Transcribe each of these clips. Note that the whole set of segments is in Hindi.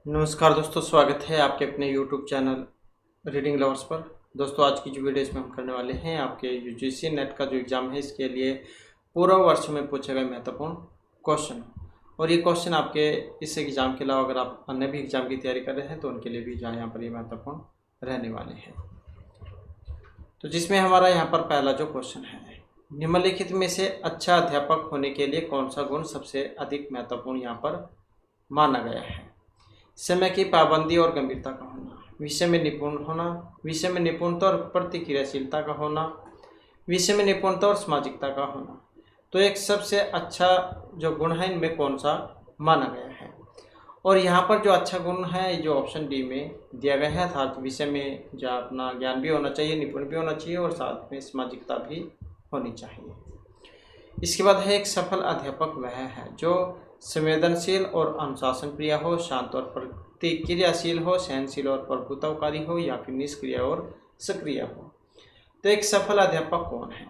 नमस्कार दोस्तों, स्वागत है आपके अपने YouTube चैनल रीडिंग लवर्स पर। दोस्तों, आज की जो वीडियो इसमें हम करने वाले हैं आपके यूजीसी नेट का जो एग्ज़ाम है इसके लिए पूर्व वर्ष में पूछे गए महत्वपूर्ण क्वेश्चन। और ये क्वेश्चन आपके इस एग्ज़ाम के अलावा अगर आप अन्य भी एग्ज़ाम की तैयारी कर रहे हैं तो उनके लिए भी जहाँ यहाँ पर ये महत्वपूर्ण रहने वाले हैं। तो जिसमें हमारा यहाँ पर पहला जो क्वेश्चन है, निम्नलिखित में से अच्छा अध्यापक होने के लिए कौन सा गुण सबसे अधिक महत्वपूर्ण यहाँ पर माना गया है? समय की पाबंदी और गंभीरता का होना, विषय में निपुण होना, विषय में निपुणता और प्रतिक्रियाशीलता का होना, विषय में निपुणता और सामाजिकता का होना। तो एक सबसे अच्छा जो गुण है इनमें कौन सा माना गया है? और यहाँ पर जो अच्छा गुण है जो ऑप्शन डी में दिया गया है, अर्थात विषय में जो अपना ज्ञान भी होना चाहिए, निपुण भी होना चाहिए और साथ में सामाजिकता भी होनी चाहिए। इसके बाद है एक सफल अध्यापक वह है जो संवेदनशील और अनुशासन प्रिय हो, शांत और प्रतिक्रियाशील हो, सहनशील और प्रभुत्वकारी हो या फिर निष्क्रिय और सक्रिय हो। तो एक सफल अध्यापक कौन है?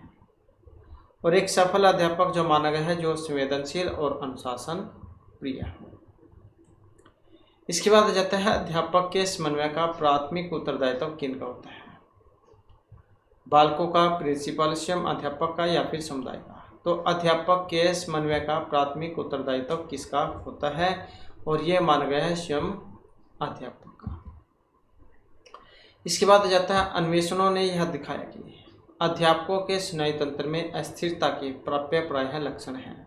और एक सफल अध्यापक जो माना गया है जो संवेदनशील और अनुशासन प्रिय हो। इसके बाद आ जाता है अध्यापक के समन्वय का प्राथमिक उत्तरदायित्व किन का होता है? बालकों का, प्रिंसिपल, स्वयं अध्यापक का या फिर समुदाय का? तो अध्यापक के समन्वय का प्राथमिक उत्तरदायित्व किसका होता है? और यह माना गया है स्वयं अध्यापक का। इसके बाद आ जाता है अन्वेषणों ने यह दिखाया कि अध्यापकों के सुनवाई तंत्र में अस्थिरता के प्राप्य प्रायः लक्षण हैं।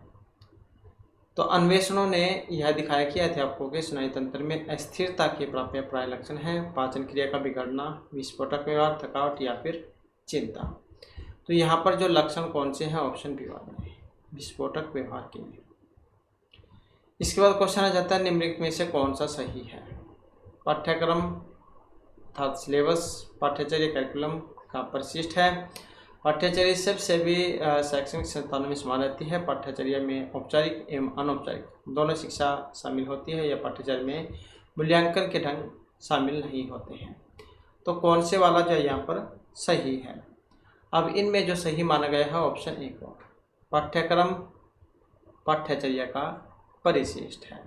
तो अन्वेषणों ने यह दिखाया कि अध्यापकों के सुनवाई तंत्र में अस्थिरता के प्राप्य प्राय लक्षण हैं। पाचन क्रिया का बिगड़ना, विस्फोटक व्यवहार, थकावट या फिर चिंता। तो यहाँ पर जो लक्षण कौन से हैं? ऑप्शन बी वाला है, विस्फोटक व्यवहार के लिए। इसके बाद क्वेश्चन आ जाता है निम्नलिखित में से कौन सा सही है? पाठ्यक्रम अर्थात सिलेबस, पाठ्यचर्या कैरिकुलम का परिशिष्ट है। पाठ्यचर्या सबसे भी शैक्षणिक संस्थानों में समान रहती है। पाठ्यचर्या में औपचारिक एवं अनौपचारिक दोनों शिक्षा शामिल होती है या पाठ्यचर्या में मूल्यांकन के ढंग शामिल नहीं होते हैं। तो कौन से वाला जो यहाँ पर सही है? अब इनमें जो सही माना गया है ऑप्शन ए को पाठ्यक्रम पाठ्यचर्या का परिशिष्ट है।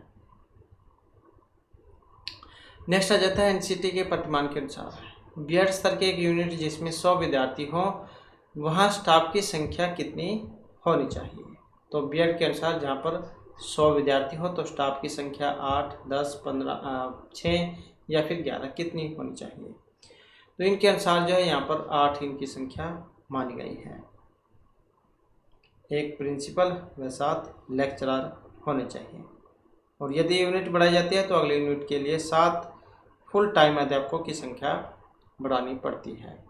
नेक्स्ट आ जाता है एनसीटी के प्रतिमान के अनुसार बीएड स्तर के एक यूनिट जिसमें 100 विद्यार्थी हो वहाँ स्टाफ की संख्या कितनी होनी चाहिए? तो बीएड के अनुसार जहाँ पर 100 विद्यार्थी हो तो स्टाफ की संख्या 8, 10, 15, 6 या फिर 11 कितनी होनी चाहिए? तो इनके अनुसार जो है यहाँ पर 8 इनकी संख्या मानी गई है। एक प्रिंसिपल व 7 लेक्चरर होने चाहिए। और यदि यूनिट बढ़ाई जाती है तो अगले यूनिट के लिए 7 फुल टाइम अध्यापकों की संख्या बढ़ानी पड़ती है।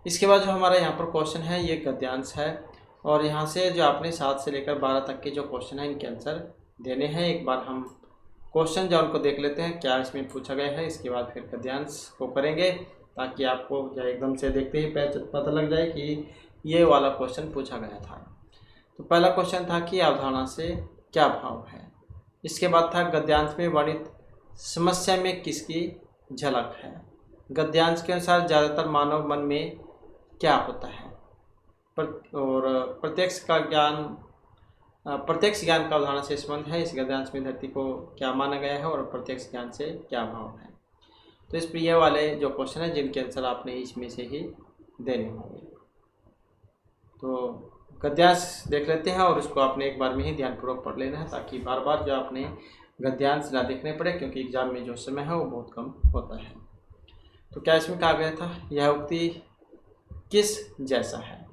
इसके बाद जो हमारा यहाँ पर क्वेश्चन है ये गद्यांश है और यहाँ से जो आपने 7 से लेकर 12 तक के जो क्वेश्चन है इनके आंसर देने हैं। एक बार हम क्वेश्चन जो उनको देख लेते हैं क्या इसमें पूछा गया है, इसके बाद फिर गद्यांश को करेंगे ताकि आपको जो एकदम से देखते ही पता लग जाए कि ये वाला क्वेश्चन पूछा गया था। तो पहला क्वेश्चन था कि अवधारणा से क्या भाव है। इसके बाद था गद्यांश में वर्णित समस्या में किसकी झलक है। गद्यांश के अनुसार ज़्यादातर मानव मन में क्या होता है। और प्रत्यक्ष ज्ञान का अवधारणा से संबंध है। इस गद्यांश में धरती को क्या माना गया है और प्रत्यक्ष ज्ञान से क्या भाव है। तो इस प्रिय वाले जो क्वेश्चन है जिनके आंसर आपने इसमें से ही देने होंगे। तो गद्यांश देख लेते हैं और उसको आपने एक बार में ही ध्यानपूर्वक पढ़ लेना है ताकि बार बार जो आपने गद्यांश ना देखने पड़े, क्योंकि एग्जाम में जो समय है वो बहुत कम होता है। तो क्या इसमें कहा गया था, यह उक्ति किस जैसा है?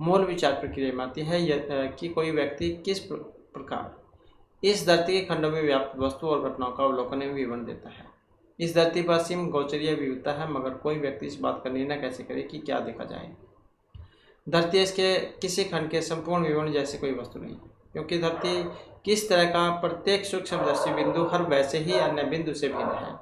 मूल विचार प्रक्रिया में आती है कि कोई व्यक्ति किस प्रकार इस धरती के खंडों में व्याप्त वस्तु और घटनाओं का अवलोकन एवं विवरण देता है। इस धरती पर असीम गोचरीय विविधता है मगर कोई व्यक्ति इस बात का निर्णय कैसे करे कि क्या देखा जाए। धरती इसके किसी खंड के संपूर्ण विवरण जैसे कोई वस्तु नहीं, क्योंकि धरती किस तरह का प्रत्येक सूक्ष्मदर्शी बिंदु हर वैसे ही अन्य बिंदु से भिन्न है।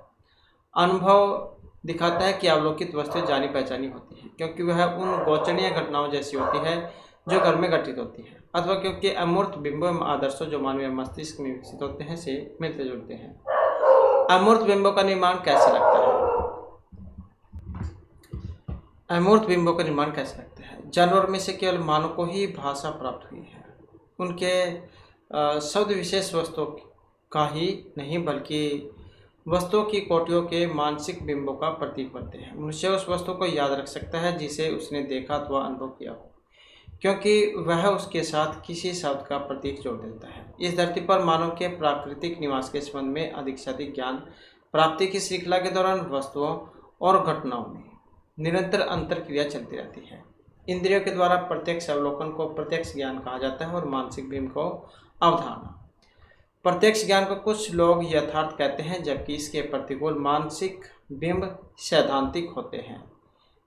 अनुभव दिखाता है कि अवलोकित वस्तु जानी पहचानी होती है क्योंकि वह उन गोचरणीय घटनाओं जैसी होती है जो घर में घटित होती है, अथवा क्योंकि अमूर्त बिंबों एवं आदर्शों जो मानवीय मस्तिष्क में विकसित होते हैं से मिलते जुलते हैं। अमूर्त बिंबों का निर्माण कैसे लगता है? अमूर्त बिंबों का निर्माण कैसे लगता है? जानवर में से केवल मानव को ही भाषा प्राप्त हुई है। उनके शब्द विशेष वस्तुओं का ही नहीं बल्कि वस्तुओं की कोटियों के मानसिक बिंबों का प्रतीक बनते हैं। मनुष्य उस वस्तु को याद रख सकता है जिसे उसने देखा अथवा अनुभव किया हो, क्योंकि वह उसके साथ किसी शब्द का प्रतीक जोड़ देता है। इस धरती पर मानव के प्राकृतिक निवास के संबंध में अधिक से अधिक ज्ञान प्राप्ति की श्रृंखला के दौरान वस्तुओं और घटनाओं में निरंतर अंतर क्रिया चलती रहती है। इंद्रियों के द्वारा प्रत्यक्ष अवलोकन को प्रत्यक्ष ज्ञान कहा जाता है और मानसिक बिंब को अवधारणा। प्रत्यक्ष ज्ञान को कुछ लोग यथार्थ कहते हैं, जबकि इसके प्रतिकूल मानसिक बिंब सैद्धांतिक होते हैं,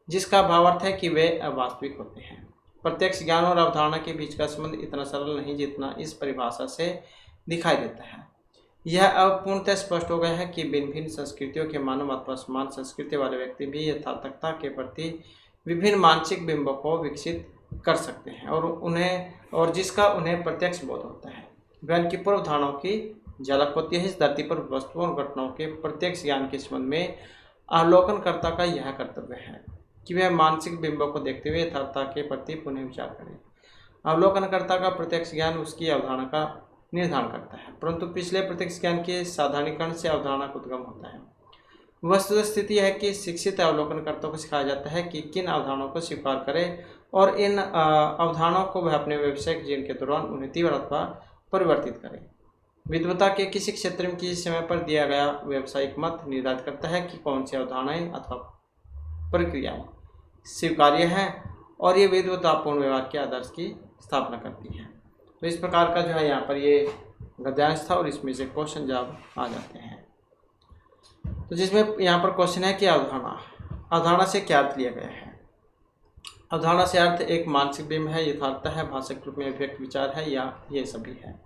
जिसका भावार्थ है कि वे अवास्तविक होते हैं। प्रत्यक्ष ज्ञान और अवधारणा के बीच का संबंध इतना सरल नहीं जितना इस परिभाषा से दिखाई देता है। यह अब पूर्णतः स्पष्ट हो गया है कि भिन्न भिन्न संस्कृतियों के मानव अथवा समान संस्कृति वाले व्यक्ति भी यथार्थता के प्रति विभिन्न मानसिक बिंबों को विकसित कर सकते हैं और जिसका उन्हें प्रत्यक्ष बोध होता है। वह उनकी पूर्व धारणाओं की झलक होती है। इस धरती पर वस्तुओं और घटनाओं के प्रत्यक्ष ज्ञान के संबंध में अवलोकनकर्ता का यह कर्तव्य है कि वह मानसिक बिंबों को देखते हुए यथार्थता के प्रति पुनः विचार करें। अवलोकनकर्ता का प्रत्यक्ष ज्ञान उसकी अवधारणा का निर्धारण करता है, परंतु पिछले प्रत्यक्ष ज्ञान के साधारणीकरण से अवधारणा का उद्गम होता है। वस्तुतः स्थिति है कि शिक्षित अवलोकनकर्ताओं को सिखाया जाता है कि किन अवधारणाओं को स्वीकार करें और इन अवधारणाओं को वह अपने व्यावसायिक जीवन के दौरान उन्हें तीव्र अथवा परिवर्तित करें। विद्वता के किसी क्षेत्र में किसी समय पर दिया गया व्यावसायिक मत निर्धारित करता है कि कौन सी अवधारणाएं अथवा प्रक्रियाएं स्वीकार्य हैं और ये विद्वतापूर्ण व्यवहार के आदर्श की स्थापना करती हैं। तो इस प्रकार का जो है यहाँ पर ये गद्यांश था और इसमें से क्वेश्चन जवाब आ जाते हैं। तो जिसमें यहाँ पर क्वेश्चन है कि अवधारणा से क्या अर्थ लिया गया है। अवधारणा से अर्थ एक मानसिक बिंब है, यथार्थता है, भाषिक रूप में अभिव्यक्त विचार है या ये सभी है।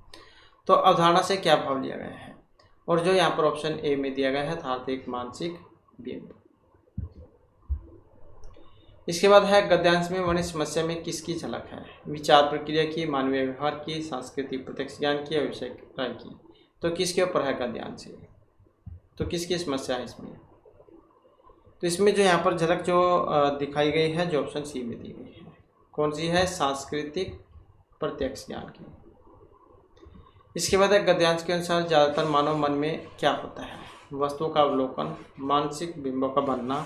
तो अवधारणा से क्या भाव लिया गया है, और जो यहाँ पर ऑप्शन ए में दिया गया है अर्थात एक मानसिक बिंब। इसके बाद है गद्यांश में वर्णित समस्या में किसकी झलक है। विचार प्रक्रिया की, मानवीय व्यवहार की, सांस्कृतिक प्रत्यक्ष ज्ञान की, आवश्यक राय की। तो किसके ऊपर है गद्यांश से, तो किसकी समस्या है इसमें। तो इसमें जो यहाँ पर झलक जो दिखाई गई है जो ऑप्शन सी में दी गई है, कौन सी है, सांस्कृतिक प्रत्यक्ष ज्ञान की। इसके बाद है गद्यांश के अनुसार ज़्यादातर मानव मन में क्या होता है। वस्तुओं का अवलोकन, मानसिक बिंबों का बनना,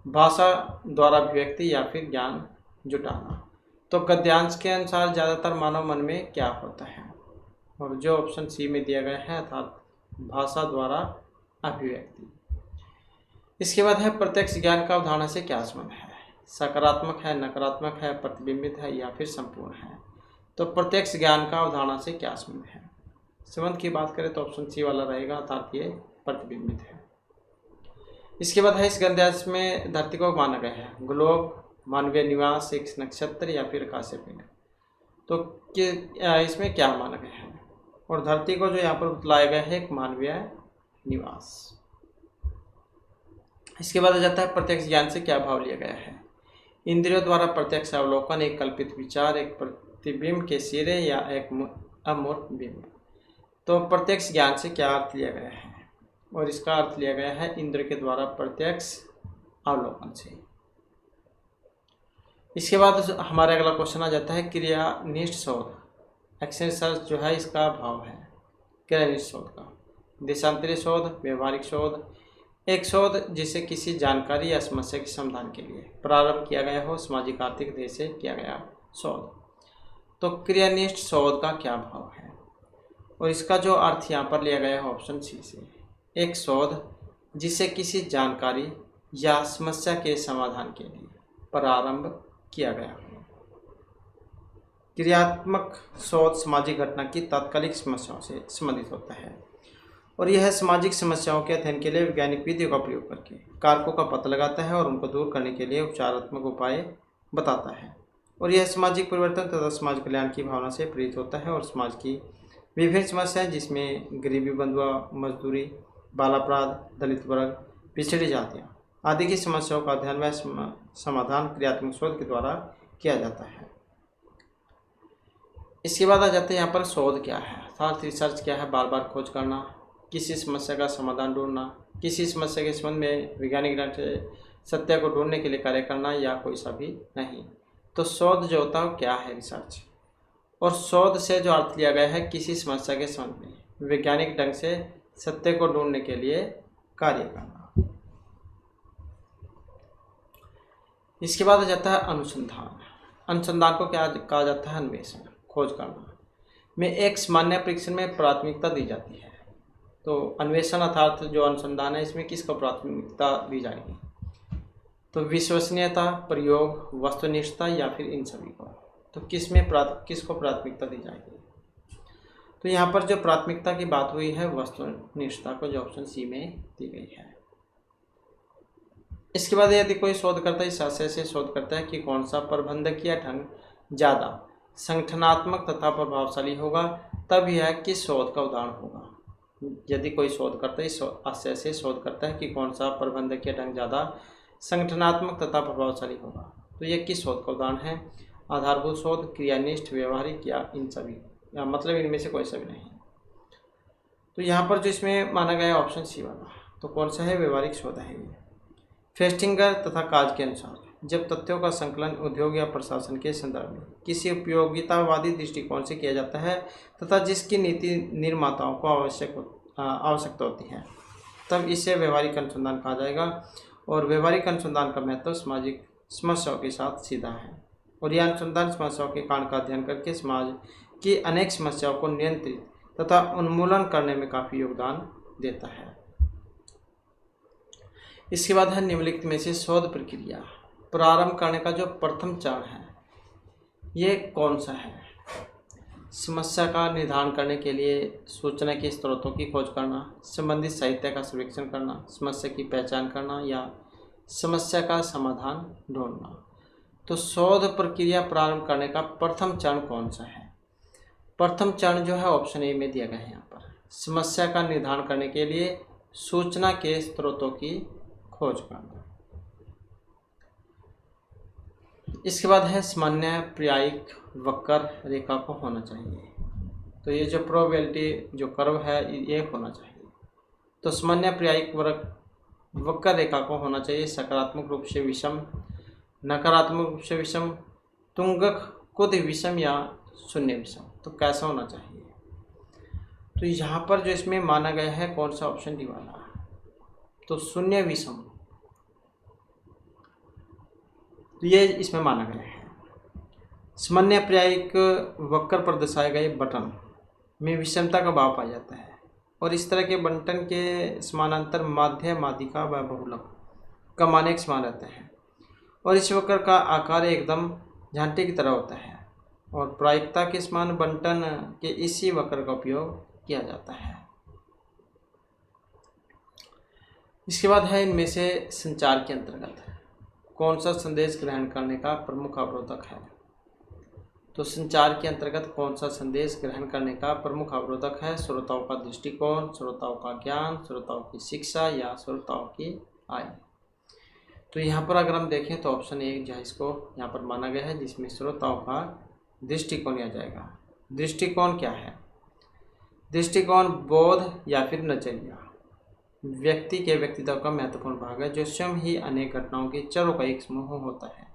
भाषा द्वारा अभिव्यक्ति या फिर ज्ञान जुटाना। तो गद्यांश के अनुसार ज़्यादातर मानव मन में क्या होता है, और जो ऑप्शन सी में दिया गया है अर्थात भाषा द्वारा अभिव्यक्ति। इसके बाद है प्रत्यक्ष ज्ञान का अवधारणा से क्या संबंध है। सकारात्मक है, नकारात्मक है, प्रतिबिंबित है या फिर संपूर्ण है। तो प्रत्यक्ष ज्ञान का अवधारणा से क्या संबंध है। संबंध की बात करें तो ऑप्शन सी वाला रहेगा अर्थात ये प्रतिबिंबित है। इसके बाद है इस गद्यांश में धरती को माना गया है ग्लोब, मानवीय निवास, एक नक्षत्र या फिर आकाशीय पिंड। तो इसमें क्या माना गया है, और धरती को जो यहाँ पर बतलाया गया है एक मानवीय निवास। इसके बाद आ जाता है प्रत्यक्ष ज्ञान से क्या भाव लिया गया है। इंद्रियों द्वारा प्रत्यक्ष अवलोकन, एक कल्पित विचार, एक प्रतिबिंब के सिरे या एक अमूर्त बिंब। तो प्रत्यक्ष ज्ञान से क्या अर्थ लिया गया है, और इसका अर्थ लिया गया है इंद्र के द्वारा प्रत्यक्ष अवलोकन से। इसके बाद हमारा अगला क्वेश्चन आ जाता है क्रियानिष्ठ शोध, एक्शन रिसर्च जो है इसका भाव है क्रियानिष्ठ शोध का। देशांतरी शोध, व्यवहारिक शोध, एक शोध जिसे किसी जानकारी या समस्या के समाधान के लिए प्रारंभ किया गया हो, सामाजिक आर्थिक ध्येय से किया गया शोध। तो क्रियानिष्ठ शोध का क्या भाव है, और इसका जो अर्थ यहाँ पर लिया गया है ऑप्शन सी से, एक शोध जिसे किसी जानकारी या समस्या के समाधान के लिए प्रारंभ किया गया हो। क्रियात्मक शोध सामाजिक घटना की तात्कालिक समस्याओं से संबंधित होता है, और यह सामाजिक समस्याओं के अध्ययन के लिए वैज्ञानिक विधियों का प्रयोग करके कारकों का पता लगाता है और उनको दूर करने के लिए उपचारात्मक उपाय बताता है। और यह सामाजिक परिवर्तन तथा समाज कल्याण की भावना से प्रेरित होता है और समाज की विभिन्न समस्याएं जिसमें गरीबी, बंधुआ मजदूरी, बाल अपराध, दलित वर्ग, पिछड़ी जातियाँ आदि की समस्याओं का अध्ययन व समाधान क्रियात्मक शोध के द्वारा किया जाता है। इसके बाद आ जाते हैं यहाँ पर शोध क्या है अर्थात रिसर्च क्या है। बार बार खोज करना, किसी समस्या का समाधान ढूंढना, किसी समस्या के संबंध में वैज्ञानिक ढंग से सत्य को ढूंढने के लिए कार्य करना, या कोई सा भी नहीं। तो शोध जो होता है क्या है, रिसर्च। और शोध से जो अर्थ लिया गया है किसी समस्या के संबंध में वैज्ञानिक ढंग से सत्य को ढूंढने के लिए कार्य करना। इसके बाद आ जाता है अनुसंधान। अनुसंधान को क्या कहा जाता है? अन्वेषण, खोज करना में एक सामान्य परीक्षण में प्राथमिकता दी जाती है। तो अन्वेषण अर्थात जो अनुसंधान है इसमें किसको प्राथमिकता दी जाएगी? तो विश्वसनीयता, प्रयोग, वस्तुनिष्ठता या फिर इन सभी को। तो किसको प्राथमिकता दी जाएगी? तो यहाँ पर जो प्राथमिकता की बात हुई है वस्तुनिष्ठता को, जो ऑप्शन सी में दी गई है। इसके बाद यदि कोई शोधकर्ता इस आशय से शोध करता है कि कौन सा प्रबंधकीय ढंग ज़्यादा संगठनात्मक तथा प्रभावशाली होगा, तब यह किस शोध का उदाहरण होगा? यदि कोई शोधकर्ता इस आशय से शोध करता है कि कौन सा प्रबंधकीय ढंग ज़्यादा संगठनात्मक तथा प्रभावशाली होगा, तो यह किस शोध का उदाहरण है? आधारभूत शोध, क्रियानिष्ठ, व्यवहारिक या इन सभी, या मतलब इनमें से कोई सा भी नहीं। तो यहाँ पर जो इसमें माना गया ऑप्शन सी वाला, तो कौन सा है? व्यवहारिक शोध है ये। फेस्टिंगर तथा काज के अनुसार जब तथ्यों का संकलन उद्योग या प्रशासन के संदर्भ में किसी उपयोगितावादी दृष्टिकोण से किया जाता है तथा जिसकी नीति निर्माताओं को आवश्यकता होती है, तब इसे व्यवहारिक अनुसंधान कहा जाएगा। और व्यवहारिक अनुसंधान का महत्व सामाजिक समस्याओं के साथ सीधा है, और यह अनुसंधान समस्याओं के कारण का अध्ययन करके समाज की अनेक समस्याओं को नियंत्रित तथा उन्मूलन करने में काफ़ी योगदान देता है। इसके बाद है निम्नलिखित में से शोध प्रक्रिया प्रारंभ करने का जो प्रथम चरण है ये कौन सा है? समस्या का निर्धारण करने के लिए सूचना के स्रोतों की खोज करना, संबंधित साहित्य का सर्वेक्षण करना, समस्या की पहचान करना या समस्या का समाधान ढूंढना। तो शोध प्रक्रिया प्रारंभ करने का प्रथम चरण कौन सा है? प्रथम चरण जो है ऑप्शन ए में दिया गया है यहाँ पर, समस्या का निर्धारण करने के लिए सूचना के स्रोतों की खोज करना। इसके बाद है सामान्य प्रायिक वक्र रेखा को होना चाहिए। तो ये जो प्रोबेबिलिटी जो कर्व है ये होना चाहिए। तो सामान्य प्रायिक वक्र रेखा को होना चाहिए सकारात्मक रूप से विषम, नकारात्मक रूप से विषम, तुंगक कुद विषम या शून्य विषम। तो कैसा होना चाहिए? तो यहाँ पर जो इसमें माना गया है कौन सा? ऑप्शन डी वाला, तो शून्य विषम, तो ये इसमें माना गया है। सामान्य प्रायिक वक्र पर दर्शाए गए बटन में विषमता का भाव पाया जाता है, और इस तरह के बंटन के समानांतर माध्य, माध्यिका व बहुलक का मान एक समान रहता है, और इस वक्र का आकार एकदम झांटे की तरह होता है, और प्रायिकता के समान बंटन के इसी वक्र का उपयोग किया जाता है। इसके बाद है इनमें से संचार के अंतर्गत कौन सा संदेश ग्रहण करने का प्रमुख अवरोधक है? तो संचार के अंतर्गत कौन सा संदेश ग्रहण करने का प्रमुख अवरोधक है? श्रोताओं का दृष्टिकोण, श्रोताओं का ज्ञान, श्रोताओं की शिक्षा या श्रोताओं की आय। तो यहाँ पर अगर हम देखें तो ऑप्शन ए जो है इसको यहाँ पर माना गया है, जिसमें श्रोताओं का दृष्टिकोण आ जाएगा। दृष्टिकोण क्या है? दृष्टिकोण बोध या फिर नजरिया व्यक्ति के व्यक्तित्व का महत्वपूर्ण भाग है, जो स्वयं ही अनेक घटनाओं के चरों का एक समूह होता है।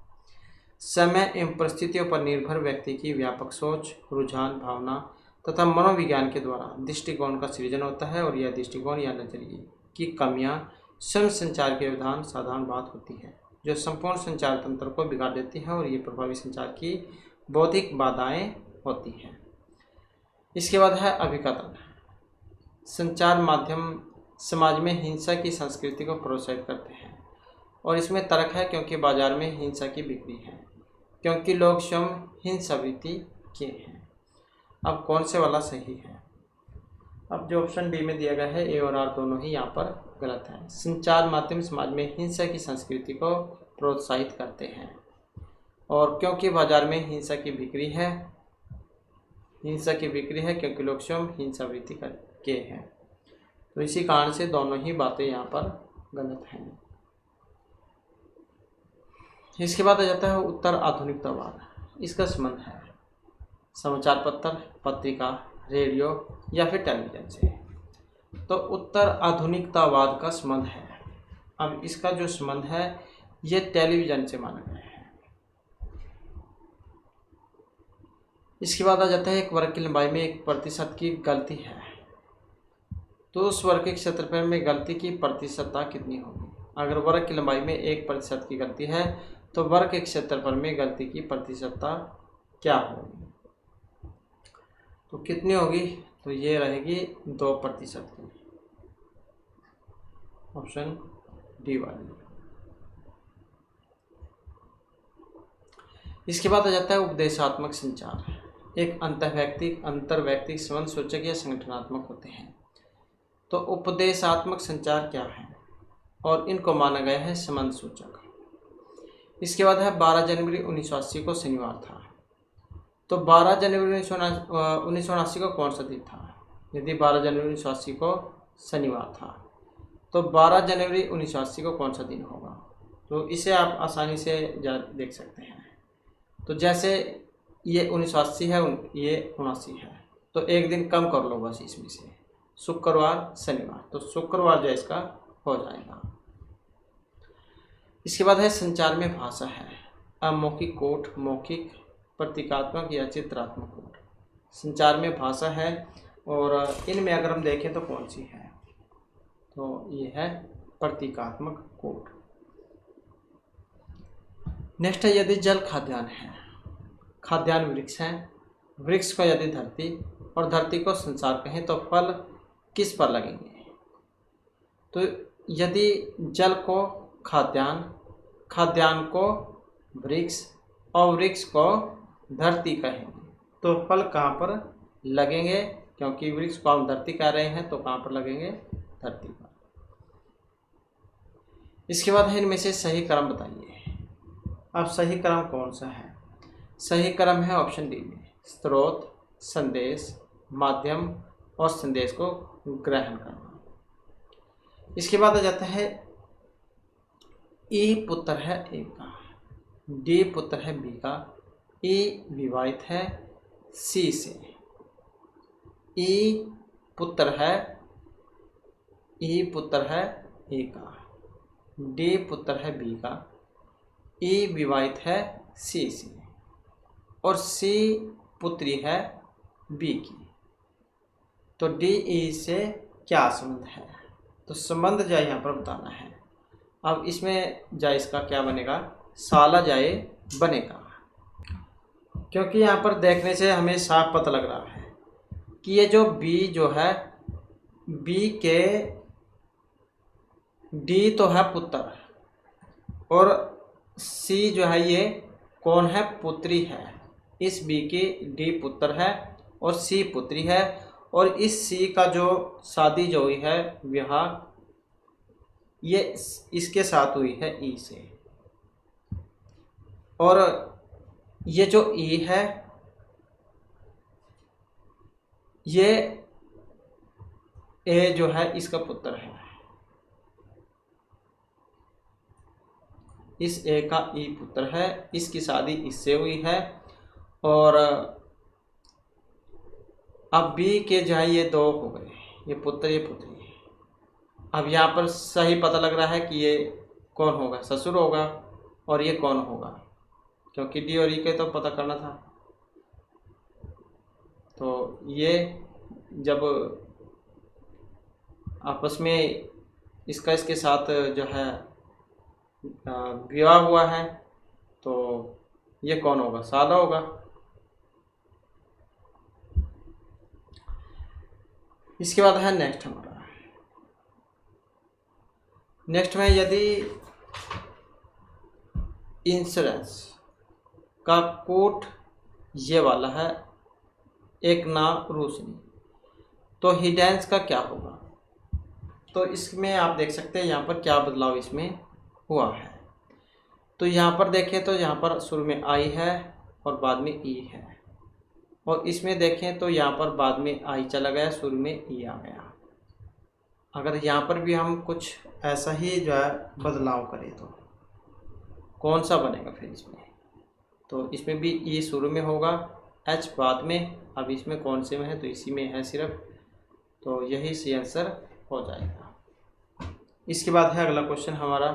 समय एवं परिस्थितियों पर निर्भर व्यक्ति की व्यापक सोच, रुझान, भावना तथा मनोविज्ञान के द्वारा दृष्टिकोण का सृजन होता है, और यह दृष्टिकोण या नजरिए की कमियां स्वयं संचार के विधान साधारण बात होती है, जो संपूर्ण संचार तंत्र को बिगाड़ देती है, और ये प्रभावी संचार की बौद्धिक बाधाएं होती हैं। इसके बाद है अभिकथन। संचार माध्यम समाज में हिंसा की संस्कृति को प्रोत्साहित करते हैं, और इसमें तर्क है क्योंकि बाजार में हिंसा की बिक्री है, क्योंकि लोग स्वयं हिंसावृत्ति के हैं। अब कौन से वाला सही है? अब जो ऑप्शन डी में दिया गया है ए और आर दोनों ही यहाँ पर गलत है। संचार माध्यम समाज में हिंसा की संस्कृति को प्रोत्साहित करते हैं, और क्योंकि बाजार में हिंसा की बिक्री है क्योंकि लोग स्वयं हिंसावृत्ति के हैं। तो इसी कारण से दोनों ही बातें यहाँ पर गलत हैं। इसके बाद आ जाता है उत्तर आधुनिकतावाद। इसका संबंध है समाचार पत्र, पत्रिका, रेडियो या फिर टेलीविजन से। तो उत्तर आधुनिकतावाद का संबंध है, अब इसका जो संबंध है ये टेलीविजन से माना गया है। इसके बाद आ जाता है एक वर्ग की लंबाई में 1% की गलती है। तो उस वर्ग के क्षेत्रफल में गलती की प्रतिशतता कितनी होगी। अगर वर्ग की लंबाई में 1% की गलती है तो वर्ग के क्षेत्रफल में गलती की प्रतिशतता क्या होगी। तो कितनी होगी, तो ये रहेगी 2% की, ऑप्शन डी वाली। इसके बाद आ जाता है उपदेशात्मक संचार। एक अंतर्वैयक्तिक संबंध सूचक या संगठनात्मक होते हैं। तो उपदेशात्मक संचार क्या है और इनको माना गया है संबंध सूचक। इसके बाद है 12 जनवरी 1980 को शनिवार था। तो 12 जनवरी 1979 को कौन सा दिन था। यदि 12 जनवरी 1980 को शनिवार था तो 12 जनवरी 1980 को कौन सा दिन होगा। तो इसे आप आसानी से देख सकते हैं। तो जैसे ये 1980 है, ये 79 है, तो एक दिन कम कर लो बस इसमें से, शुक्रवार शनिवार, तो शुक्रवार जो इसका हो जाएगा। इसके बाद है संचार में भाषा है। अमौखिक कोड, मौखिक, प्रतीकात्मक या चित्रात्मक कोड। संचार में भाषा है और इनमें अगर हम देखें तो कौन सी है, तो ये है प्रतीकात्मक कोड। नेक्स्ट है यदि जल खाद्यान्न है, खाद्यान्न वृक्ष है, वृक्ष को यदि धरती और धरती को संसार कहें तो फल किस पर लगेंगे। तो यदि जल को खाद्यान्न, खाद्यान्न को वृक्ष और वृक्ष को धरती कहेंगे तो फल कहाँ पर लगेंगे, क्योंकि वृक्ष को हम धरती कह रहे हैं तो कहाँ पर लगेंगे, धरती पर। इसके बाद है इनमें से सही क्रम बताइए। अब सही क्रम कौन सा है। सही क्रम है ऑप्शन डी में, स्रोत, संदेश, माध्यम और संदेश को ग्रहण करना। इसके बाद आ जाता है ई पुत्र है ए का, डी पुत्र है बी का, ई विवाहित है सी से। ई पुत्र है ए का, डी पुत्र है बी का, ई विवाहित है सी से और सी पुत्री है बी की। तो डी ई से क्या संबंध है, तो संबंध जाए यहाँ पर बताना है। अब इसमें जाए इसका क्या बनेगा, साला जाए बनेगा, क्योंकि यहाँ पर देखने से हमें साफ पता लग रहा है कि ये जो बी जो है, बी के डी तो है पुत्र और सी जो है ये कौन है, पुत्री है। इस बी की डी पुत्र है और सी पुत्री है और इस सी का जो शादी जो हुई है, विवाह, ये इसके साथ हुई है ई से। और ये जो ई है ये ए जो है इसका पुत्र है, इस ए का ई पुत्र है, इसकी शादी इससे हुई है। और अब बी के जो है ये दो हो गए, ये पुत्र ये पुत्री। अब यहाँ पर सही पता लग रहा है कि ये कौन होगा, ससुर होगा और ये कौन होगा, क्योंकि डी और ई के तो पता करना था। तो ये जब आपस में इसका इसके साथ जो है विवाह हुआ है तो ये कौन होगा, साला होगा। इसके बाद है नेक्स्ट हमारा, नेक्स्ट में यदि इंश्योरेंस का कोट ये वाला है, एक नाम रोशनी, तो हिडेंस का क्या होगा। तो इसमें आप देख सकते हैं यहाँ पर क्या बदलाव इसमें हुआ है। तो यहाँ पर देखें तो यहाँ पर शुरू में आई है और बाद में ई है, और इसमें देखें तो यहाँ पर बाद में आई चला गया, शुरू में ई आ गया। अगर यहाँ पर भी हम कुछ ऐसा ही जो है बदलाव करें तो कौन सा बनेगा फिर इसमें, तो इसमें भी ई शुरू में होगा, एच बाद में। अब इसमें कौन से में है, तो इसी में है सिर्फ, तो यही सी आंसर हो जाएगा। इसके बाद है अगला क्वेश्चन हमारा,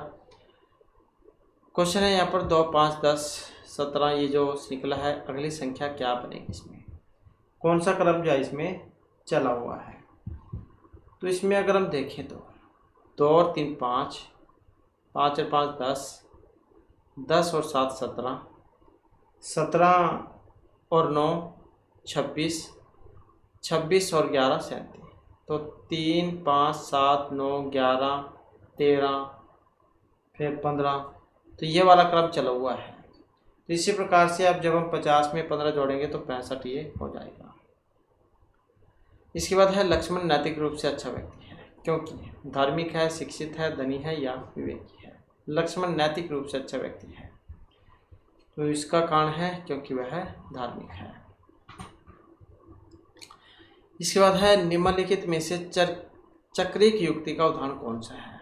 क्वेश्चन है यहाँ पर 2, 5, 10, 17 ये जो श्रृंखला है, अगली संख्या क्या बनेगी, इसमें कौन सा क्रम जो है इसमें चला हुआ है। तो इसमें अगर हम देखें तो 2 और 3 5, 5 और 5 10, 10 और 7 17, 17 और 9 26, 26 और 11 37। तो 3 5 7 9 11 13 फिर 15, तो ये वाला क्रम चला हुआ है। तो इसी प्रकार से अब जब हम 50 में 15 जोड़ेंगे तो 65 ये हो जाएगा। इसके बाद है लक्ष्मण नैतिक रूप से अच्छा व्यक्ति है क्योंकि धार्मिक है, शिक्षित है, धनी है या विवेकी है। लक्ष्मण नैतिक रूप से अच्छा व्यक्ति है, तो इसका कारण है क्योंकि वह धार्मिक है। इसके बाद है निम्नलिखित में से चक्रिक युक्ति का उदाहरण कौन सा है।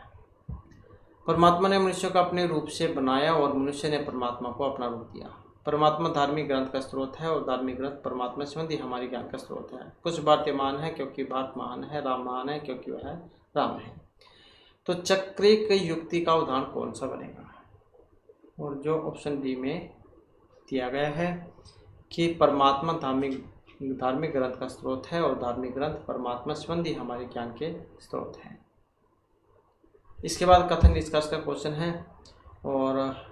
परमात्मा ने मनुष्य को अपने रूप से बनाया और मनुष्य ने परमात्मा को अपना रूप दिया। परमात्मा धार्मिक ग्रंथ का स्रोत है और धार्मिक ग्रंथ परमात्मा संबंधी हमारे ज्ञान का स्रोत है। कुछ बातें महान है क्योंकि बात महान है, राम महान है क्योंकि वह राम है। तो चक्रिक युक्ति का उदाहरण कौन सा बनेगा, और जो ऑप्शन डी में दिया गया है कि परमात्मा धार्मिक ग्रंथ का स्रोत है और धार्मिक ग्रंथ परमात्मा संबंधी हमारे ज्ञान के स्रोत हैं। इसके बाद कथन निष्कर्ष का क्वेश्चन है, और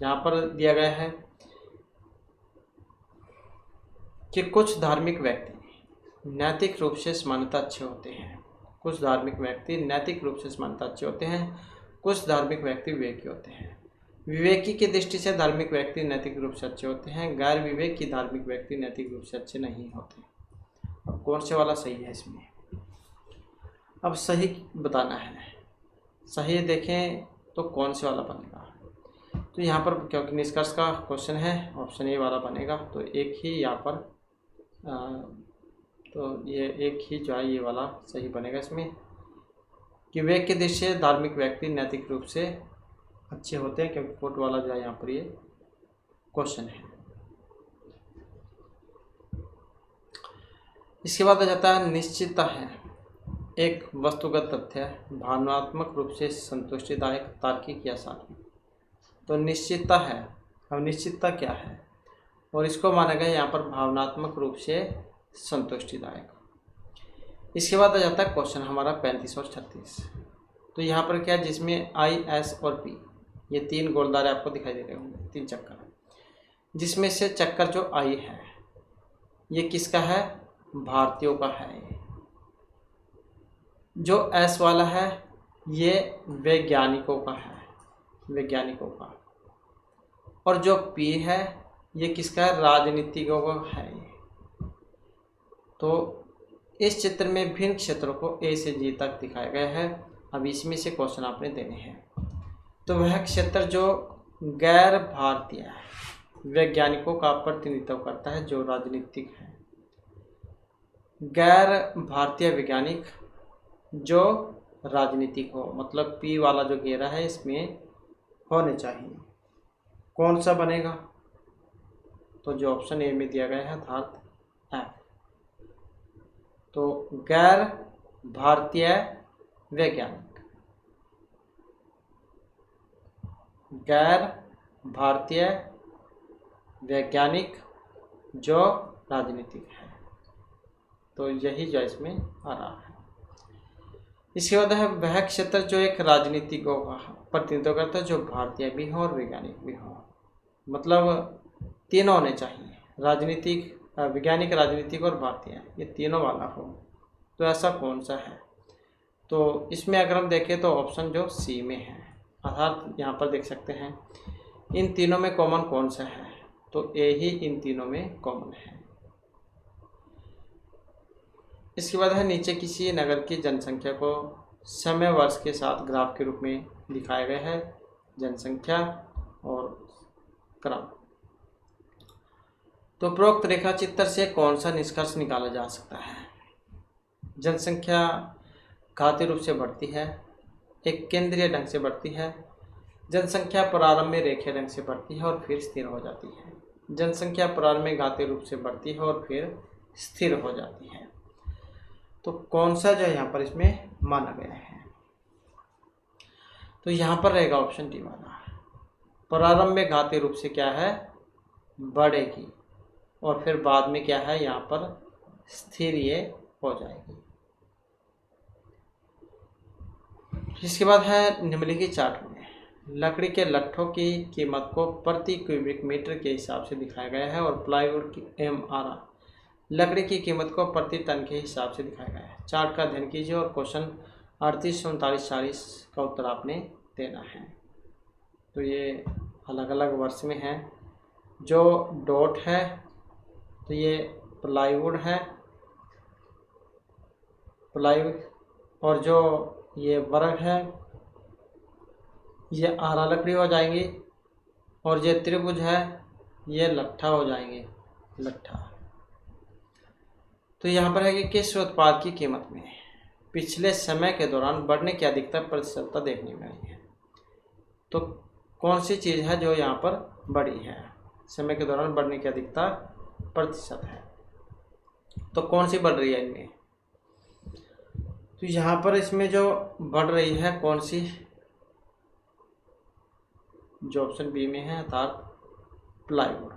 यहाँ पर दिया गया है कि कुछ धार्मिक व्यक्ति नैतिक रूप से सामान्यतः अच्छे होते हैं। कुछ धार्मिक व्यक्ति नैतिक रूप से सामान्यतः अच्छे होते हैं, कुछ धार्मिक व्यक्ति विवेकी होते हैं। विवेकी की दृष्टि से धार्मिक व्यक्ति नैतिक रूप से अच्छे होते हैं, गैर विवेकी धार्मिक व्यक्ति नैतिक रूप से अच्छे नहीं होते। अब कौन से वाला सही है इसमें, अब सही बताना है। सही देखें तो कौन से वाला बनेगा, तो यहाँ पर क्योंकि निष्कर्ष का क्वेश्चन है ऑप्शन ए वाला बनेगा, तो एक ही यहाँ पर तो ये एक ही जो है ये वाला सही बनेगा इसमें कि विवेक के दृष्टि से धार्मिक व्यक्ति नैतिक रूप से अच्छे होते हैं, क्योंकि फोर्थ वाला जो है यहाँ पर ये क्वेश्चन है। इसके बाद आ जाता है निश्चितता है एक वस्तुगत तथ्य है, भावनात्मक रूप से संतुष्टिदायक, तार्किक या सार्वत्रिक। तो निश्चितता है, अब निश्चितता क्या है, और इसको माना गया यहाँ पर भावनात्मक रूप से संतुष्टिदायक। इसके बाद आ जाता है क्वेश्चन हमारा 35 और 36। तो यहाँ पर क्या है, जिसमें आई, एस और पी ये 3 गोलदारे आपको दिखाई दे रहे होंगे, 3 चक्कर, जिसमें से चक्कर जो आई है ये किसका है, भारतीयों का है। जो एस वाला है ये वैज्ञानिकों का है, वैज्ञानिकों का। और जो पी है ये किसका है, राजनीतिकों का है। तो इस चित्र में भिन्न क्षेत्रों को ए से जी तक दिखाया गया है। अब इसमें से क्वेश्चन आपने देने हैं। तो वह क्षेत्र जो गैर भारतीय वैज्ञानिकों का प्रतिनिधित्व करता है, जो राजनीतिक है। गैर भारतीय वैज्ञानिक जो राजनीतिक हो, मतलब पी वाला जो घेरा है इसमें होने चाहिए। कौन सा बनेगा, तो जो ऑप्शन ए में दिया गया है अर्थात एफ। तो गैर भारतीय वैज्ञानिक, गैर भारतीय वैज्ञानिक जो राजनीतिक है, तो यही जो इसमें आ रहा है। इसके बाद है वह क्षेत्र जो एक राजनीतिकों का प्रतिनिधित्व करता है, जो भारतीय भी हो और वैज्ञानिक भी हो, मतलब तीनों होने चाहिए, राजनीतिक, वैज्ञानिक, राजनीतिक और भारतीय, ये तीनों वाला हो। तो ऐसा कौन सा है, तो इसमें अगर हम देखें तो ऑप्शन जो सी में है, अर्थात यहाँ पर देख सकते हैं इन तीनों में कॉमन कौन सा है, तो ए ही इन तीनों में कॉमन है। इसके बाद है नीचे किसी नगर की जनसंख्या को समय वर्ष के साथ ग्राफ के रूप में दिखाया गया है, जनसंख्या और क्रम। तो उपरोक्त रेखा चित्र से कौन सा निष्कर्ष निकाला जा सकता है। जनसंख्या घातीय रूप से बढ़ती है, एक केंद्रीय ढंग से बढ़ती है। जनसंख्या प्रारंभ में रेखीय ढंग से बढ़ती है और फिर स्थिर हो जाती है। जनसंख्या प्रारंभ में घातीय रूप से बढ़ती है और फिर स्थिर हो जाती है। तो कौन सा जो यहाँ पर इसमें माना गया है, तो यहाँ पर रहेगा ऑप्शन डी वाला। प्रारंभ में घातीय रूप से क्या है, बढ़ेगी और फिर बाद में क्या है यहाँ पर स्थिर ये हो जाएगी। इसके बाद है निम्नलिखित चार्ट में लकड़ी के लट्ठों की कीमत को प्रति क्यूबिक मीटर के हिसाब से दिखाया गया है और प्लाईवुड की MRR लकड़ी की कीमत को प्रति टन के हिसाब से दिखाया गया है। चार्ट का अध्ययन कीजिए और क्वेश्चन 38, 39, 40 का उत्तर आपने देना है। तो ये अलग अलग वर्ष में है। जो डॉट है तो ये प्लाईवुड है, प्लाईवुड, और जो ये वर्ग है ये आरा लकड़ी हो जाएंगी, और ये त्रिभुज है ये लट्ठा हो जाएंगे, लट्ठा। तो यहाँ पर है कि किस उत्पाद की कीमत में पिछले समय के दौरान बढ़ने की अधिकतम प्रतिशतता देखने में आई है। तो कौन सी चीज़ है जो यहाँ पर बढ़ी है, समय के दौरान बढ़ने की अधिकता प्रतिशत है, तो कौन सी बढ़ रही है इनमें। तो यहाँ पर इसमें जो बढ़ रही है कौन सी, जो ऑप्शन बी में है अर्थात प्लाईवुड।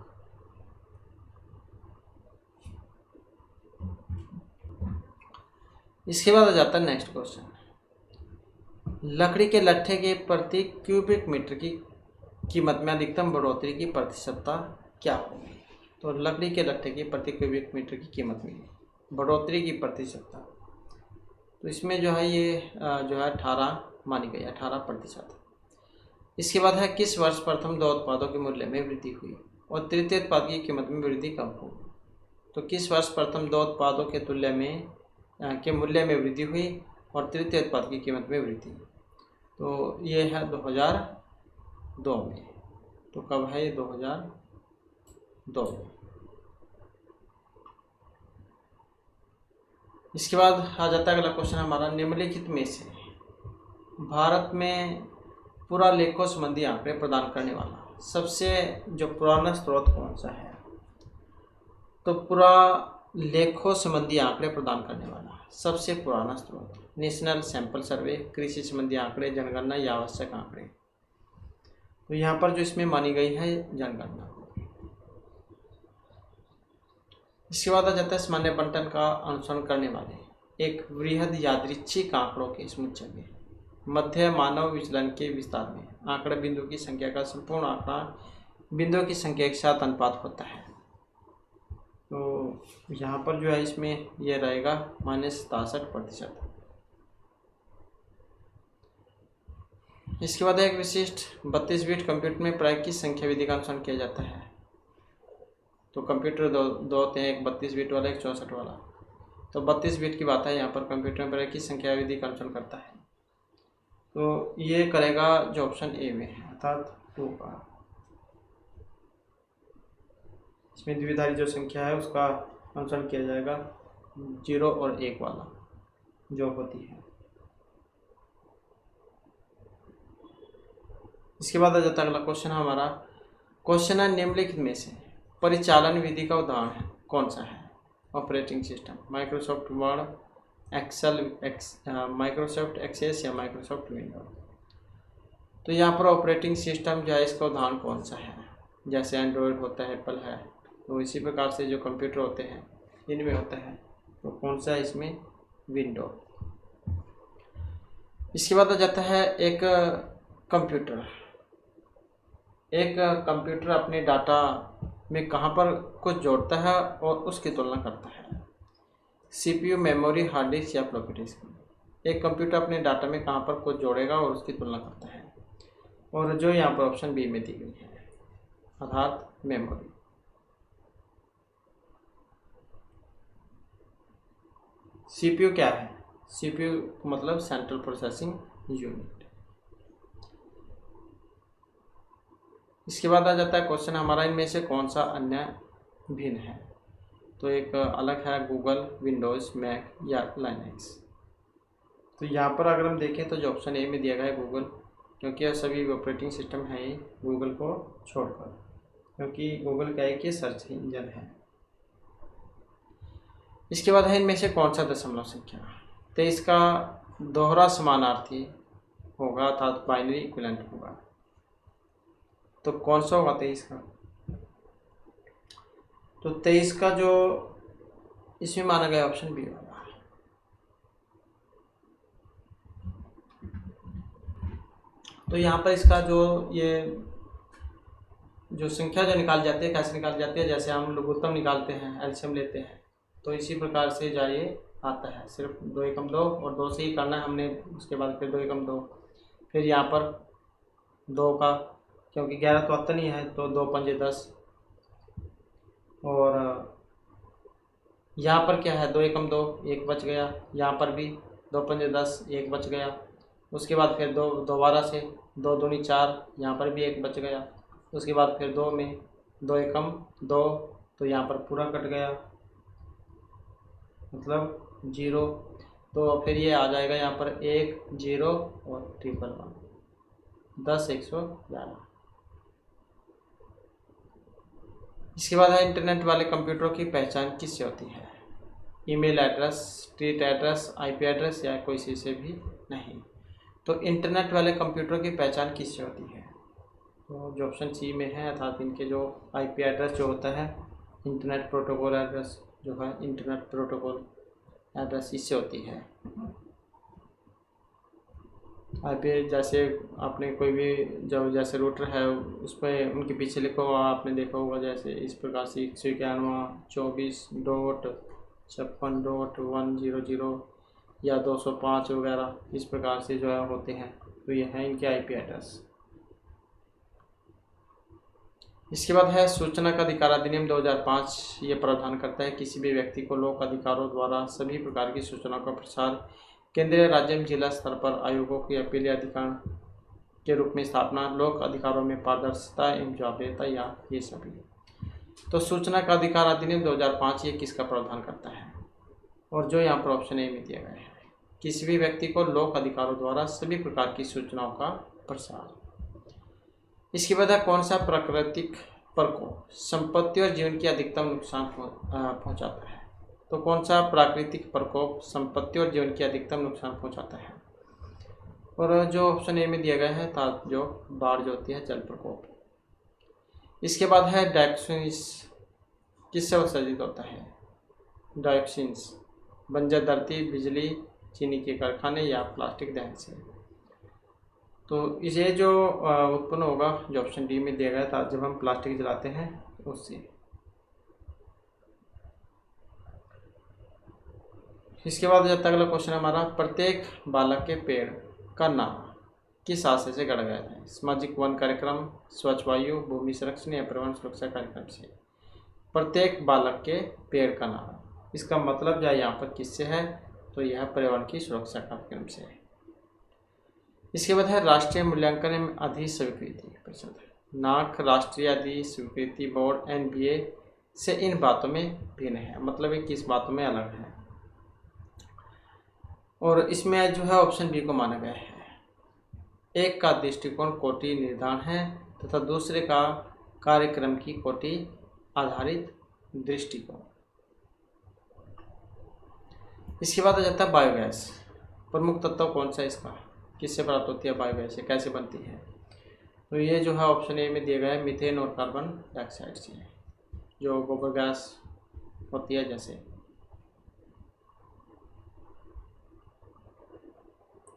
इसके बाद आ जाता है नेक्स्ट क्वेश्चन, लकड़ी के लट्ठे के प्रति क्यूबिक मीटर की कीमत में अधिकतम बढ़ोतरी की प्रतिशतता क्या होगी। तो लकड़ी के लट्ठे की प्रति क्यूबिक मीटर की कीमत में बढ़ोतरी की प्रतिशतता, तो इसमें जो है ये जो है 18 मानी गई, 18%। इसके बाद है किस वर्ष प्रथम 2 उत्पादों के मूल्य में वृद्धि हुई और तृतीय उत्पाद की कीमत में वृद्धि कब होगी। तो किस वर्ष प्रथम 2 उत्पादों के तुल्य में के मूल्य में वृद्धि हुई और तृतीय उत्पाद की कीमत में वृद्धि। तो ये है 2002 में। तो कब है ये, 2002 में। इसके बाद आ जाता है अगला क्वेश्चन हमारा, निम्नलिखित में से भारत में पुरालेखों संबंधी आंकड़े प्रदान करने वाला सबसे जो पुराना स्रोत कौन सा है। तो पुरालेखों संबंधी आंकड़े प्रदान करने वाला सबसे पुराना स्रोत नेशनल सैंपल सर्वे, कृषि संबंधी आंकड़े, जनगणना या आवश्यक आंकड़े। तो यहाँ पर जो इसमें मानी गई है जनगणना। इसके बाद आ जाता है सामान्य बंटन का अनुसरण करने वाले एक वृहद यादृच्छिक आंकड़ों के समुच्चय में मध्य मानव विचलन के विस्तार में आंकड़ा बिंदु की संख्या का संपूर्ण आंकड़ा बिंदुओं की संख्या के साथ अनुपात होता है। तो यहाँ पर जो है इसमें यह रहेगा -63%। इसके बाद एक विशिष्ट 32 बिट कंप्यूटर में प्राय किस संख्या विधि का अनुसरण किया जाता है। तो कंप्यूटर दो होते हैं, एक 32 बिट वाला, एक 64 वाला। तो 32 बिट की बात है, यहाँ पर कंप्यूटर में प्राय किस संख्या विधि का अनुसरण करता है। तो ये करेगा जो ऑप्शन ए में है अर्थात 2 का। इसमें द्विधारी जो संख्या है उसका अनुसरण किया जाएगा 0 और 1 वाला जो होती है। इसके बाद आ जाता है अगला क्वेश्चन हमारा, क्वेश्चन है निम्नलिखित में से परिचालन विधि का उदाहरण कौन सा है। Operating system, Microsoft Word, Excel, Microsoft Access या माइक्रोसॉफ्ट विंडो। तो यहाँ पर ऑपरेटिंग सिस्टम जो है इसका उदाहरण कौन सा है। जैसे एंड्रॉयड होता है, एप्पल है, तो इसी प्रकार से जो कंप्यूटर होते हैं इनमें होता है। तो कौन सा है इसमें, विंडो। इसके बाद आ जाता है एक कंप्यूटर। एक कंप्यूटर अपने डाटा में कहाँ पर कुछ जोड़ता है और उसकी तुलना करता है। CPU, मेमोरी, हार्ड डिस्क या फ्लॉपी डिस्क। एक कंप्यूटर अपने डाटा में कहाँ पर कुछ जोड़ेगा और उसकी तुलना करता है, और जो यहाँ पर ऑप्शन बी में दी गई है अर्थात मेमोरी। CPU क्या है, CPU मतलब सेंट्रल प्रोसेसिंग यूनिट। इसके बाद आ जाता है क्वेश्चन हमारा, इनमें से कौन सा अन्य भिन्न है। तो एक अलग है गूगल, विंडोज़, मैक या लाइनक्स। तो यहाँ पर अगर हम देखें तो जो ऑप्शन ए में दिया गया है गूगल, क्योंकि यह सभी ऑपरेटिंग सिस्टम है ही गूगल को छोड़कर, क्योंकि गूगल का एक ही सर्च इंजन है। इसके बाद है इनमें से कौन सा दशमलव संख्या 23 का दोहरा समानार्थी होगा अर्थात बाइनरी इक्विवेलेंट होगा। तो कौन सा होगा 23 का। तो 23 का जो इसमें माना गया ऑप्शन बी होगा। तो यहाँ पर इसका जो ये जो संख्या जो निकाल जाती है कैसे निकाल जाती है, जैसे हम लघुत्तम निकालते हैं, एलसीएम लेते हैं, तो इसी प्रकार से जो ये आता है। सिर्फ 2 एकम 2 और 2 से ही करना है हमने, उसके बाद फिर 2 एकम 2, फिर यहाँ पर 2 का, क्योंकि 11 तो आता नहीं है, तो 2 पंजे 10, और यहाँ पर क्या है 2 एकम 2, 1 बच गया, यहाँ पर भी 2 पंजे 10, 1 बच गया। उसके बाद फिर 2 दोबारा से 2 दूनी 4, यहाँ पर भी 1 बच गया। उसके बाद फिर 2 में 2 एकम 2, तो यहाँ पर पूरा कट गया, मतलब 0। तो फिर ये आ जाएगा यहाँ पर 1 0 और 111, 10 111। इसके बाद है इंटरनेट वाले कंप्यूटरों की पहचान किससे होती है? Email address, street address, IP address या कोई से भी नहीं। तो इंटरनेट वाले कंप्यूटरों की पहचान किससे होती है? तो जो ऑप्शन सी में है, अर्थात इनके जो आईपी एड्रेस जो होता है, इंटरनेट प्रोटोकॉल एड्रेस जो है, इंटरनेट प्रोटोकॉल एड्रेस इससे होती है। आईपी जैसे आपने कोई भी जो जैसे रूटर है उस पर उनके पीछे लिखा हुआ आपने देखा होगा, जैसे इस प्रकार से 191.24.56.100 या 205 वगैरह इस प्रकार से जो है होते हैं। तो ये है इनके आईपी एड्रेस। इसके बाद है सूचना का अधिकार अधिनियम 2005। ये प्रावधान करता है किसी भी व्यक्ति को लोक अधिकारों द्वारा सभी प्रकार की सूचनाओं का प्रसार केंद्रीय, राज्य एवं जिला स्तर पर आयोगों की अपीलीय अधिकार के रूप में स्थापना, लोक अधिकारों में पारदर्शिता एवं जवाबदेहिता, या ये सभी। तो सूचना का अधिकार अधिनियम 2005 ये किसका प्रावधान करता है? और जो यहाँ पर ऑप्शन ए में दिया गया है, किसी भी व्यक्ति को लोक अधिकारों द्वारा सभी प्रकार की सूचनाओं का प्रसार। इसके बाद कौन सा प्राकृतिक प्रकोप संपत्ति और जीवन की अधिकतम नुकसान पहुंचाता है? तो कौन सा प्राकृतिक प्रकोप संपत्ति और जीवन की अधिकतम नुकसान पहुंचाता है? और जो ऑप्शन ए में दिया गया है था, जो बाढ़ जो होती है, जल प्रकोप। इसके बाद है डायोक्सिन्स किससे उत्सर्जित होता है? डायोक्सिन्स बंजर धरती, बिजली, चीनी के कारखाने या प्लास्टिक दहन से। तो इसे जो उत्पन्न होगा, जो ऑप्शन डी में दिया गया था, जब हम प्लास्टिक जलाते हैं उससे। इसके बाद जब तक अगला क्वेश्चन हमारा, प्रत्येक बालक के पेड़ का नाम किस आशय से गढ़ा गया है? सामाजिक वन कार्यक्रम, स्वच्छ वायु, भूमि संरक्षण या पर्यावरण सुरक्षा कार्यक्रम से। प्रत्येक बालक के पेड़ का नाम, इसका मतलब जो यहाँ पर किससे है? तो यह पर्यावरण की सुरक्षा कार्यक्रम से है। इसके बाद है राष्ट्रीय मूल्यांकन एवं अधिस्वीकृति परिषद, नाक राष्ट्रीय अधिस्वीकृति बोर्ड NBA से इन बातों में भिन्न है, मतलब ये किस बातों में अलग है? और इसमें जो है ऑप्शन बी को माना गया है। एक का दृष्टिकोण कोटि निर्धारण है तथा दूसरे का कार्यक्रम की कोटि आधारित दृष्टिकोण। इसके बाद आ जाता है बायोगैस। प्रमुख तत्व कौन सा इसका, किससे प्राप्त होती है बायोगैस, कैसे बनती है? तो ये जो है ऑप्शन ए में दिया गया है, मीथेन और कार्बन डाइऑक्साइड से, जो गोबर गैस होती है। जैसे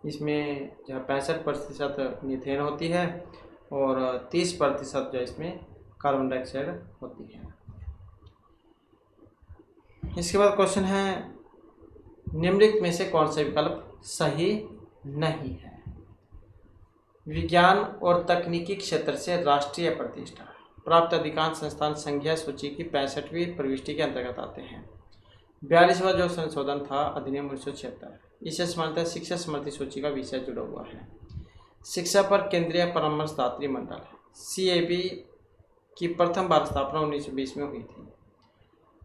इसमें जो 65% मीथेन होती है और 30% जो इसमें कार्बन डाइऑक्साइड होती है। इसके बाद क्वेश्चन है, निम्नलिखित में से कौन सा विकल्प सही नहीं है? विज्ञान और तकनीकी क्षेत्र से राष्ट्रीय प्रतिष्ठा प्राप्त अधिकांश संस्थान संघीय सूची की 65वीं प्रविष्टि के अंतर्गत आते हैं। 42वां जो संशोधन था अधिनियम 1976, इसे समानता शिक्षा समृद्धि सूची का विषय जुड़ा हुआ है। शिक्षा पर केंद्रीय परामर्शदात्री मंडल CAB की प्रथम बार स्थापना 1920 में हुई थी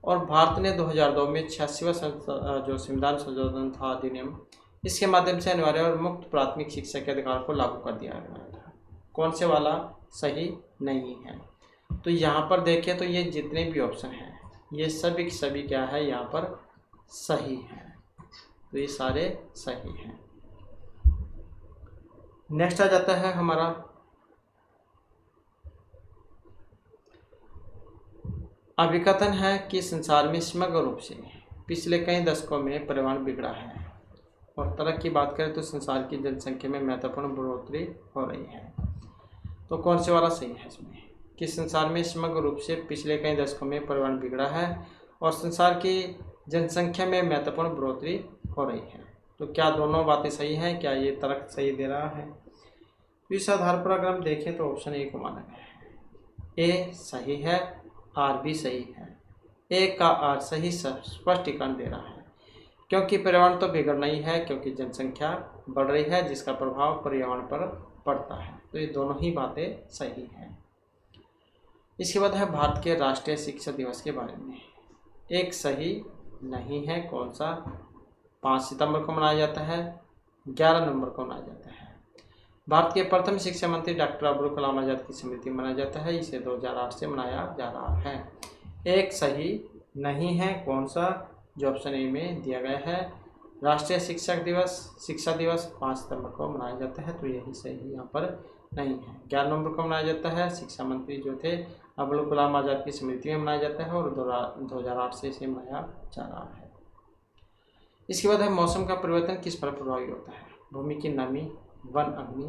और भारत ने 2002 में 86वां जो संविधान संशोधन था अधिनियम, इसके माध्यम से अनिवार्य और मुक्त प्राथमिक शिक्षा के अधिकार को लागू कर दिया गया था। कौन से वाला सही नहीं है? तो यहाँ पर देखें तो ये जितने भी ऑप्शन हैं ये सभी सभी क्या है, यहाँ पर सही है। तो ये सारे सही हैं। नेक्स्ट आ जाता है हमारा अभिकथन है कि संसार में समग्र रूप से पिछले कई दशकों में पर्यावरण बिगड़ा है। और तरक की बात करें तो संसार की जनसंख्या में महत्वपूर्ण बढ़ोतरी हो रही है। तो कौन से वाला सही है इसमें कि संसार में समग्र रूप से पिछले कई दशकों में पर्यावरण बिगड़ा है और संसार की जनसंख्या में महत्वपूर्ण बढ़ोतरी हो रही है। तो क्या दोनों बातें सही हैं? क्या ये तर्क सही दे रहा है? तो इस आधार पर अगर हम देखें तो ऑप्शन ए को माना गया है। ए सही है, आर भी सही है। ए का आर सही स्पष्टीकरण दे रहा है क्योंकि पर्यावरण तो बिगड़ना ही है, क्योंकि जनसंख्या बढ़ रही है जिसका प्रभाव पर्यावरण पर पड़ता है। तो ये दोनों ही बातें सही हैं। इसके बाद है भारत के राष्ट्रीय शिक्षा दिवस के बारे में। एक सही नहीं है, कौन सा? 5 सितंबर को मनाया जाता है, 11 नवंबर को मनाया जाता है। भारत के प्रथम शिक्षा मंत्री डॉक्टर अब्दुल कलाम आज़ाद की स्मृति मनाया जाता है। इसे 2008 से मनाया जा रहा है। एक सही नहीं है, कौन सा? जो ऑप्शन ए में दिया गया है, राष्ट्रीय शिक्षा दिवस 5 सितंबर को मनाया जाता है। तो यही सही यहाँ पर नहीं है। 11 नवंबर को मनाया जाता है। शिक्षा मंत्री जो थे अब्दुल कलाम आज़ाद की स्मृति में मनाया जाता है और 2008 से इसे मनाया जा रहा है। इसके बाद है मौसम का परिवर्तन किस पर प्रभावी होता है? भूमि की नमी, वन अग्नि,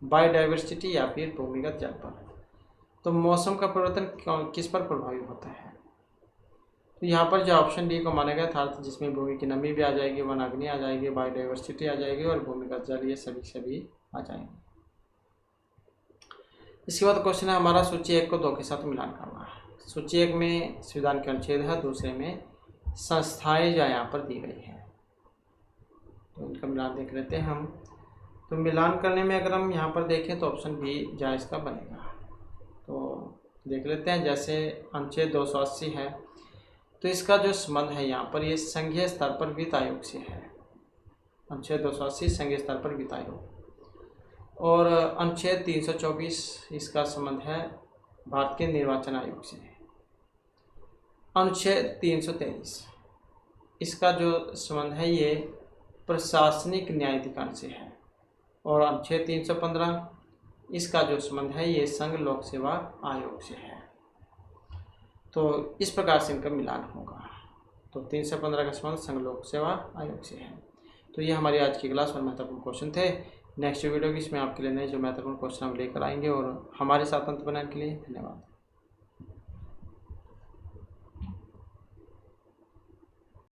बायोडाइवर्सिटी या फिर भूमिगत जल पर। तो मौसम का परिवर्तन किस पर प्रभावी होता है? तो यहाँ पर जो ऑप्शन डी को माना गया था, जिसमें भूमि की नमी भी आ जाएगी, वन अग्नि आ जाएगी, बायोडाइवर्सिटी आ जाएगी और भूमिगत जल, ये सभी आ जाएंगे। इसके बाद क्वेश्चन है हमारा सूची 1 को 2 के साथ मिलान करना है। सूची 1 में संविधान के अनुच्छेद है, दूसरे में संस्थाएं जो यहाँ पर दी गई है, तो इनका मिलान देख लेते हैं हम। तो मिलान करने में अगर हम यहाँ पर देखें तो ऑप्शन बी जायज़ का बनेगा। तो देख लेते हैं, जैसे अनुच्छेद 280 है तो इसका जो संबंध है यहाँ पर ये संघीय स्तर पर वित्त आयोग से है। अनुच्छेद 280 संघीय स्तर पर वित्त आयोग। और अनुच्छेद 324 इसका संबंध है भारत के निर्वाचन आयोग से। अनुच्छेद 323 इसका जो संबंध है ये प्रशासनिक न्यायाधिकरण से है। और अनुच्छेद 315 इसका जो संबंध है ये संघ लोक सेवा आयोग से है। तो इस प्रकार से इनका मिलान होगा। तो 315 का संबंध संघ लोक सेवा आयोग से है। तो ये हमारी आज की क्लास में महत्वपूर्ण क्वेश्चन थे। नेक्स्ट वीडियो की इसमें आपके लिए नए जो महत्वपूर्ण क्वेश्चन हम लेकर आएंगे। और हमारे साथ अंत बनाने के लिए धन्यवाद।